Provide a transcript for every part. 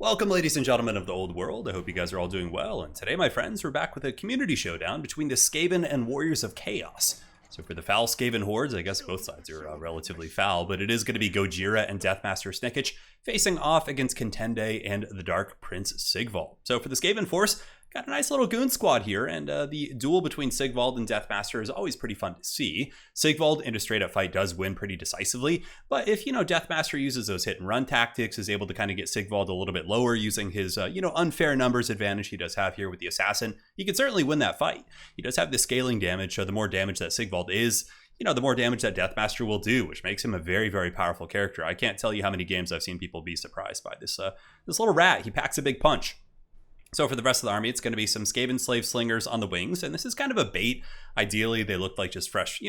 Welcome, ladies and gentlemen of the old world. I hope you guys are all doing well. And today, my friends, we're back with a community showdown between the Skaven and Warriors of Chaos. So for the foul Skaven hordes, I guess both sides are relatively foul, but it is going to be Gojira and Deathmaster Snickich facing off against Contende and the Dark Prince Sigvald. So for the Skaven force, got a nice little goon squad here, and the duel between Sigvald and Deathmaster is always pretty fun to see. Sigvald in a straight-up fight does win pretty decisively, but if, Deathmaster uses those hit-and-run tactics, is able to kind of get Sigvald a little bit lower using his, unfair numbers advantage he does have here with the Assassin, he can certainly win that fight. He does have the scaling damage, so the more damage that Sigvald is, the more damage that Deathmaster will do, which makes him a very, very powerful character. I can't tell you how many games I've seen people be surprised by this little rat. He packs a big punch. So for the rest of the army, it's going to be some Skaven slave slingers on the wings, and this is kind of a bait. Ideally, they look like just fresh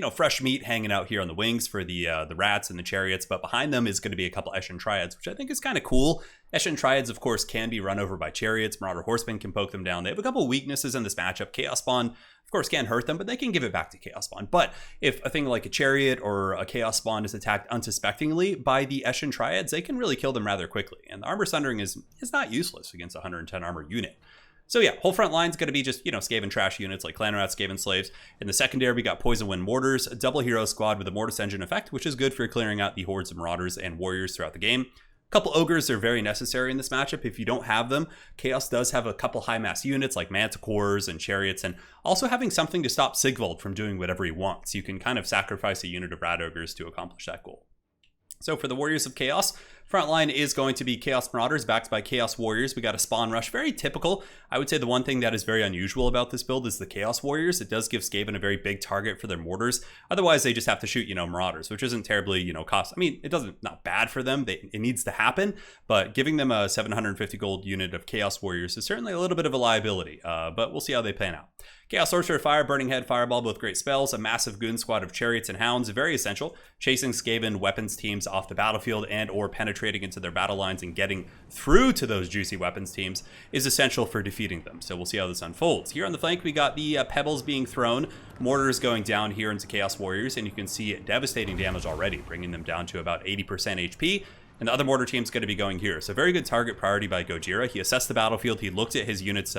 meat hanging out here on the wings for the rats and the chariots, but behind them is going to be a couple Eshin Triads, which I think is kind of cool. Eshin Triads, of course, can be run over by chariots. Marauder Horsemen can poke them down. They have a couple weaknesses in this matchup. Chaos Spawn, of course, can hurt them, but they can give it back to Chaos Spawn. But if a thing like a chariot or a Chaos Spawn is attacked unsuspectingly by the Eshin Triads, they can really kill them rather quickly. And the Armor Sundering is not useless against a 110 armor unit. So yeah, whole front line's going to be just, Skaven trash units like Clan Rats, Skaven Slaves. In the secondary, we got Poison Wind Mortars, a double hero squad with a Mortis Engine effect, which is good for clearing out the hordes of Marauders and Warriors throughout the game. A couple Ogres are very necessary in this matchup. If you don't have them, Chaos does have a couple high mass units like Manticores and Chariots, and also having something to stop Sigvald from doing whatever he wants. You can kind of sacrifice a unit of Rat Ogres to accomplish that goal. So for the Warriors of Chaos, front line is going to be Chaos Marauders backed by Chaos Warriors. We got a Spawn Rush, very typical. I would say the one thing that is very unusual about this build is the Chaos Warriors. It does give Skaven a very big target for their mortars. Otherwise, they just have to shoot, Marauders, which isn't terribly, cost. I mean, not bad for them. It needs to happen, but giving them a 750 gold unit of Chaos Warriors is certainly a little bit of a liability, but we'll see how they pan out. Chaos Sorcerer, Fire, Burning Head, Fireball, both great spells. A massive goon squad of Chariots and Hounds, very essential. Chasing Skaven weapons teams off the battlefield and or penetrating into their battle lines and getting through to those juicy weapons teams is essential for defeating them. So we'll see how this unfolds. Here on the flank, we got the pebbles being thrown. Mortars going down here into Chaos Warriors, and you can see devastating damage already, bringing them down to about 80% HP. And the other mortar team's going to be going here. So very good target priority by Gojira. He assessed the battlefield. He looked at his units,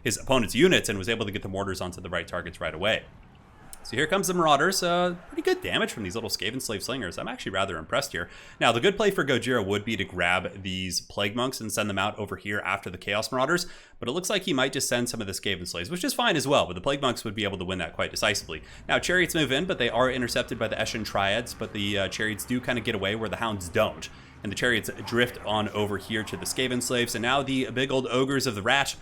his opponent's units, and was able to get the mortars onto the right targets right away. So here comes the Marauders. Pretty good damage from these little Skaven Slave Slingers. I'm actually rather impressed here. Now, the good play for Gojira would be to grab these Plague Monks and send them out over here after the Chaos Marauders, but it looks like he might just send some of the Skaven Slaves, which is fine as well, but the Plague Monks would be able to win that quite decisively. Now, Chariots move in, but they are intercepted by the Eshin Triads, but the Chariots do kind of get away where the Hounds don't. And the Chariots drift on over here to the Skaven Slaves, and now the big old Ogres of the Rat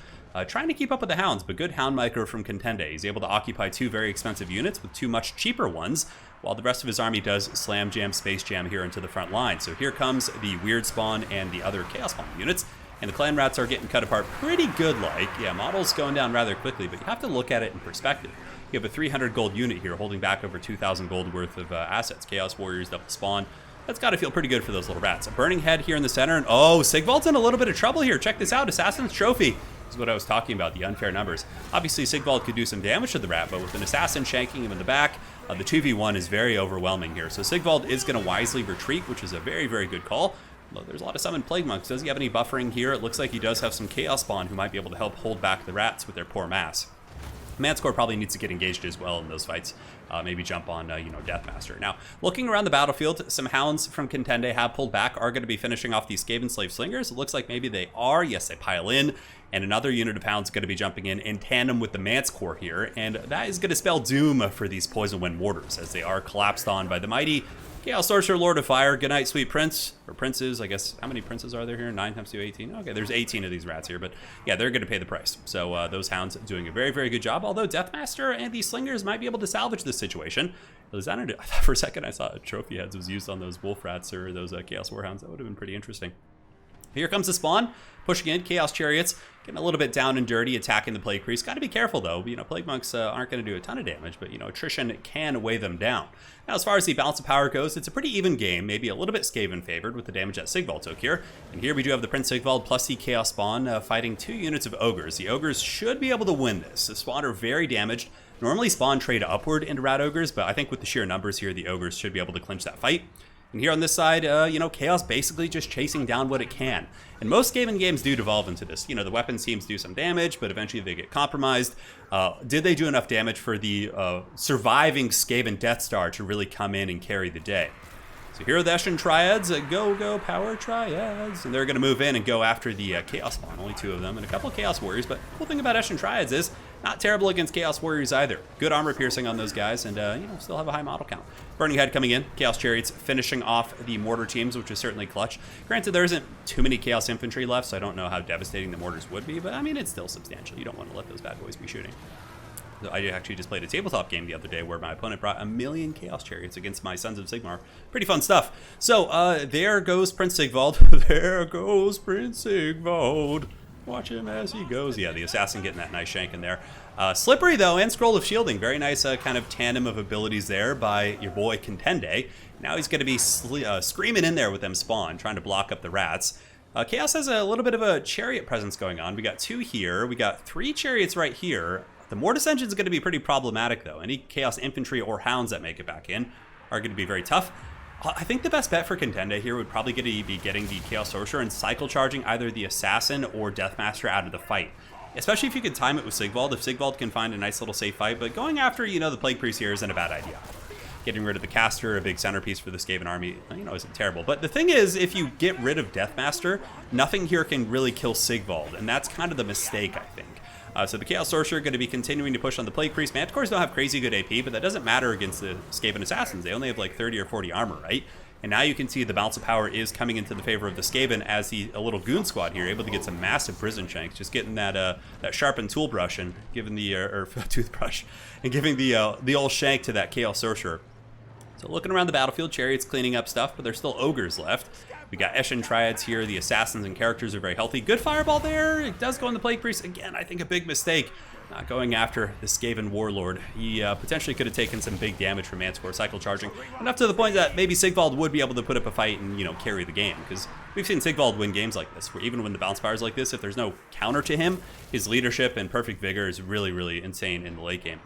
trying to keep up with the Hounds, but good Hound micro from Contende. He's able to occupy two very expensive units with two much cheaper ones, while the rest of his army does Slam Jam, Space Jam here into the front line. So here comes the Weird Spawn and the other Chaos Spawn units, and the Clan Rats are getting cut apart pretty good-like. Yeah, models going down rather quickly, but you have to look at it in perspective. You have a 300 gold unit here holding back over 2,000 gold worth of assets. Chaos Warriors, double spawn. That's got to feel pretty good for those little rats. A Burning Head here in the center, and oh, Sigvald's in a little bit of trouble here. Check this out, Assassin's Trophy. This is what I was talking about, the unfair numbers. Obviously, Sigvald could do some damage to the rat, but with an Assassin shanking him in the back, the 2v1 is very overwhelming here. So Sigvald is going to wisely retreat, which is a very, very good call. Although there's a lot of summoned Plague Monks. Does he have any buffering here? It looks like he does have some Chaos Spawn who might be able to help hold back the rats with their poor mass. Manticore probably needs to get engaged as well in those fights. Maybe jump on, Deathmaster. Now, looking around the battlefield, some Hounds from Contende have pulled back, are going to be finishing off these Skaven Slave Slingers. It looks like maybe they are. Yes, they pile in. And another unit of Hounds is going to be jumping in tandem with the Manticore here. And that is going to spell doom for these Poison Wind Mortars, as they are collapsed on by the mighty Chaos Sorcerer, Lord of Fire. Good night, sweet prince. Or princes, I guess. How many princes are there here? 9 times 2, 18. Okay, there's 18 of these rats here, but yeah, they're going to pay the price. So those Hounds doing a very, very good job, although Deathmaster and these Slingers might be able to salvage this situation. I thought for a second I saw a Trophy Heads was used on those Wolf Rats or those Chaos Warhounds. That would have been pretty interesting. Here comes the spawn, pushing in, Chaos Chariots, getting a little bit down and dirty, attacking the Plague Priest. Got to be careful, though. Plague Monks aren't going to do a ton of damage, but, attrition can weigh them down. Now, as far as the balance of power goes, it's a pretty even game, maybe a little bit Skaven favored with the damage that Sigvald took here. And here we do have the Prince Sigvald plus the Chaos Spawn fighting two units of Ogres. The Ogres should be able to win this. The Spawn are very damaged. Normally, Spawn trade upward into Rat Ogres, but I think with the sheer numbers here, the Ogres should be able to clinch that fight. And here on this side, you know, Chaos basically just chasing down what it can. And most Skaven games do devolve into this. You know, the weapons teams do some damage, but eventually they get compromised. Did they do enough damage for the surviving Skaven Death Star to really come in and carry the day? So here are the Eshin Triads, go power Triads, and they're going to move in and go after the Chaos Spawn, only 2 of them, and a couple of Chaos Warriors, but the cool thing about Eshin Triads is not terrible against Chaos Warriors either. Good armor piercing on those guys, and you know, still have a high model count. Burning Head coming in, Chaos Chariots finishing off the Mortar teams, which is certainly clutch. Granted, there isn't too many Chaos Infantry left, so I don't know how devastating the Mortars would be, but I mean, it's still substantial. You don't want to let those bad boys be shooting. I actually just played a tabletop game the other day where my opponent brought 1,000,000 Chaos Chariots against my Sons of Sigmar. Pretty fun stuff. So, there goes Prince Sigvald. There goes Prince Sigvald. Watch him as he goes. Yeah, the Assassin getting that nice shank in there. Slippery, though, and Scroll of Shielding. Very nice kind of tandem of abilities there by your boy Contende. Now he's going to be screaming in there with them Spawn, trying to block up the rats. Chaos has a little bit of a Chariot presence going on. We got 2 here. We got 3 Chariots right here. The Mortis engine is going to be pretty problematic, though. Any Chaos Infantry or Hounds that make it back in are going to be very tough. I think the best bet for Contende here would probably be getting the Chaos Sorcerer and cycle charging either the Assassin or Deathmaster out of the fight. Especially if you could time it with Sigvald, if Sigvald can find a nice little safe fight, but going after, you know, the Plague Priest here isn't a bad idea. Getting rid of the Caster, a big centerpiece for the Skaven army, you know, isn't terrible. But the thing is, if you get rid of Deathmaster, nothing here can really kill Sigvald, and that's kind of the mistake, I think. So the Chaos Sorcerer going to be continuing to push on the Plague Priest. Manticores don't have crazy good AP, but that doesn't matter against the Skaven Assassins. They only have like 30 or 40 armor, right? And now you can see the balance of power is coming into the favor of the Skaven as a little goon squad here, able to get some massive prison shanks, just getting that sharpened tool brush and giving the or toothbrush and giving the old shank to that Chaos Sorcerer. So looking around the battlefield, Chariots cleaning up stuff, but there's still Ogres left. We got Eshin Triads here. The Assassins and characters are very healthy. Good Fireball there. It does go on the Plague Priest. Again, I think a big mistake. Not going after the Skaven Warlord. He potentially could have taken some big damage from Manticore cycle charging. Enough to the point that maybe Sigvald would be able to put up a fight and, you know, carry the game. Because we've seen Sigvald win games like this, where even when the bounce fires like this, if there's no counter to him, his leadership and perfect vigor is really, really insane in the late game.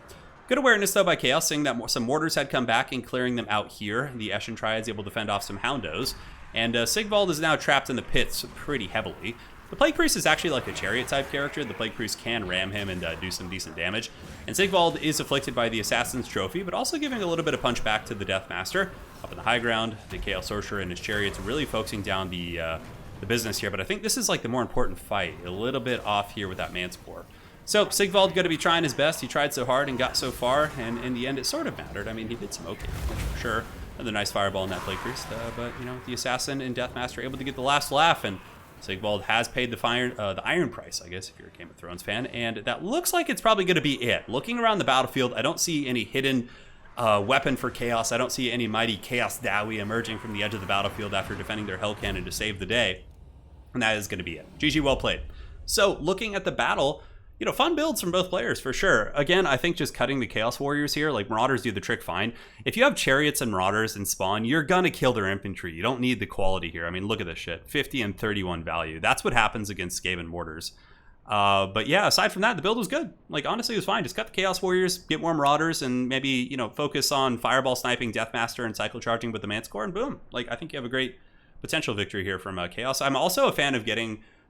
Good awareness, though, by Chaos, seeing that some Mortars had come back and clearing them out here. The Eshin Triads able to fend off some Houndos. And Sigvald is now trapped in the pits pretty heavily. The Plague Priest is actually like a Chariot-type character. The Plague Priest can ram him and do some decent damage. And Sigvald is afflicted by the Assassin's Trophy, but also giving a little bit of punch back to the Deathmaster. Up in the high ground, the Chaos Sorcerer and his Chariots really focusing down the business here. But I think this is like the more important fight. A little bit off here with that Manticore. So Sigvald going to be trying his best. He tried so hard and got so far, and in the end it sort of mattered. I mean, he did some okay damage for sure. Another nice fireball in that Plague Priest, but you know, the Assassin and Deathmaster able to get the last laugh, and Sigvald has paid the iron price, I guess, if you're a Game of Thrones fan, and that looks like it's probably going to be it. Looking around the battlefield, I don't see any hidden weapon for Chaos. I don't see any mighty Chaos Dowie emerging from the edge of the battlefield after defending their Hell Cannon to save the day, and that is going to be it. GG, well played. So, looking at the battle, you know, fun builds from both players, for sure. Again, I think just cutting the Chaos Warriors here, like Marauders do the trick fine. If you have Chariots and Marauders and Spawn, you're gonna kill their infantry. You don't need the quality here. I mean, look at this shit. 50 and 31 value. That's what happens against Skaven Mortars. But yeah, aside from that, the build was good. Like, honestly, it was fine. Just cut the Chaos Warriors, get more Marauders, and maybe, you know, focus on Fireball sniping, Deathmaster, and cycle charging with the Manticore, and boom. Like, I think you have a great potential victory here from Chaos. I'm also a fan of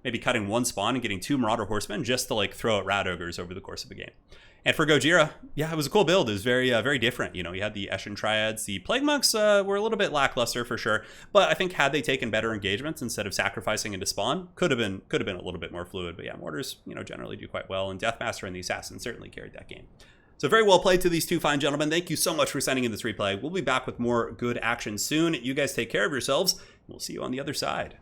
maybe cutting one Spawn and getting 2 Marauder Horsemen just to like throw at Rat Ogres over the course of a game. And for Gojira, yeah, it was a cool build. It was very, very different. You know, you had the Eshin Triads. The Plague Monks were a little bit lackluster for sure, but I think had they taken better engagements instead of sacrificing into Spawn, could have been a little bit more fluid. But yeah, Mortars, you know, generally do quite well, and Deathmaster and the Assassin certainly carried that game. So very well played to these two fine gentlemen. Thank you so much for sending in this replay. We'll be back with more good action soon. You guys take care of yourselves. We'll see you on the other side.